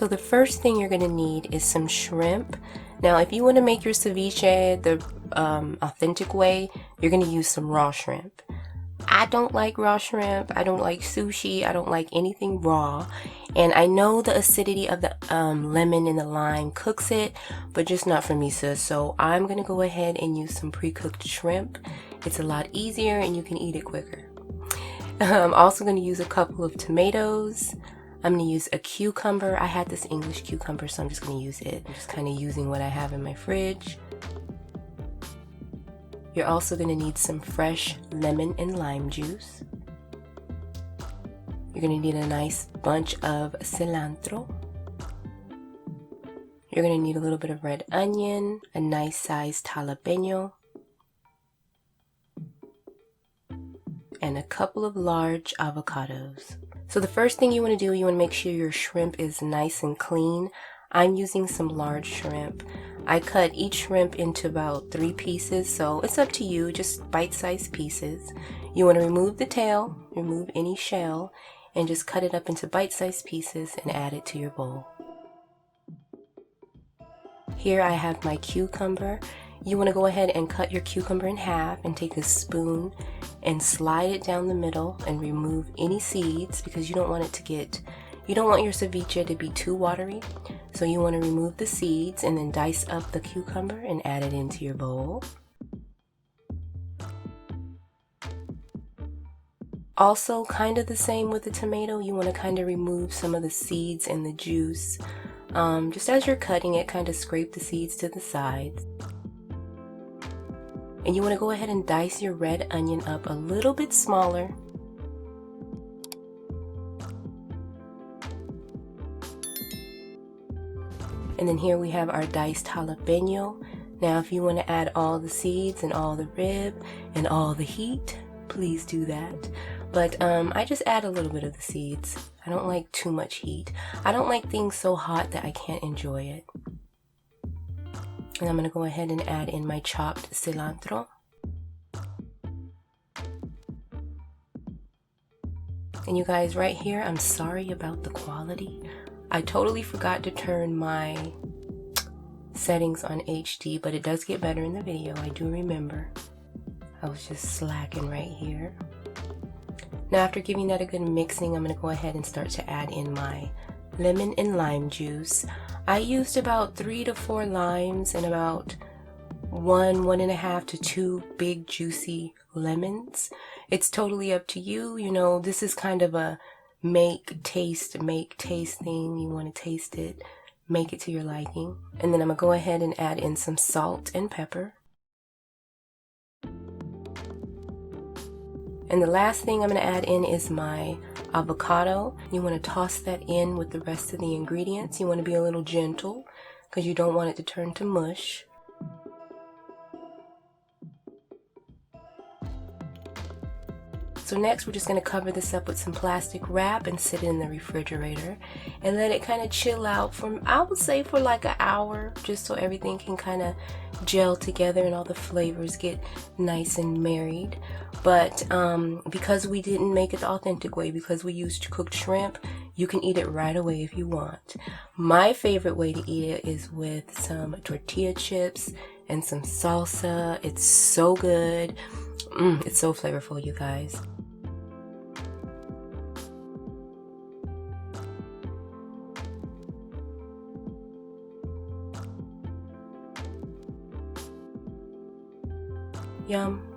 So the first thing you're going to need is some shrimp. Now if you want to make your ceviche the authentic way, you're going to use some raw shrimp. I don't like raw shrimp. I don't like sushi. I don't like anything raw. And I know the acidity of the lemon and the lime cooks it, but just not for me, sis. So I'm going to go ahead and use some pre-cooked shrimp. It's a lot easier and you can eat it quicker. I'm also going to use a couple of tomatoes. I'm going to use a cucumber. I had this English cucumber, so I'm just going to use it. I'm just kind of using what I have in my fridge. You're also going to need some fresh lemon and lime juice. You're going to need a nice bunch of cilantro. You're going to need a little bit of red onion, a nice sized jalapeno, and a couple of large avocados. So the first thing you want to do, you want to make sure your shrimp is nice and clean. I'm using some large shrimp. I cut each shrimp into about 3 pieces, so it's up to you, just bite-sized pieces. You want to remove the tail, remove any shell, and just cut it up into bite-sized pieces and add it to your bowl. Here I have my cucumber. You want to go ahead and cut your cucumber in half and take a spoon and slide it down the middle and remove any seeds, because you don't want your ceviche to be too watery. So you want to remove the seeds and then dice up the cucumber and add it into your bowl. Also, kind of the same with the tomato, you want to kind of remove some of the seeds and the juice. Just as you're cutting it, kind of scrape the seeds to the sides. And you want to go ahead and dice your red onion up a little bit smaller. And then here we have our diced jalapeno. Now if you want to add all the seeds and all the rib and all the heat, please do that. But I just add a little bit of the seeds. I don't like too much heat. I don't like things so hot that I can't enjoy it. And I'm going to go ahead and add in my chopped cilantro. And you guys, right here, I'm sorry about the quality. I totally forgot to turn my settings on HD, but it does get better in the video. I do remember. I was just slacking right here. Now after giving that a good mixing, I'm going to go ahead and start to add in my lemon and lime juice. I used about 3 to 4 limes and about 1.5 to 2 big juicy lemons. It's totally up to you. You know, this is kind of a make taste thing. You want to taste it, make it to your liking. And then I'm gonna go ahead and add in some salt and pepper. And the last thing I'm going to add in is my avocado. You want to toss that in with the rest of the ingredients. You want to be a little gentle because you don't want it to turn to mush. So next we're just going to cover this up with some plastic wrap and sit it in the refrigerator and let it kind of chill out for, I would say, for like an hour, just so everything can kind of gel together and all the flavors get nice and married. But because we didn't make it the authentic way, because we used cooked shrimp, you can eat it right away if you want. My favorite way to eat it is with some tortilla chips and some salsa. It's so good. It's so flavorful, you guys. Yum.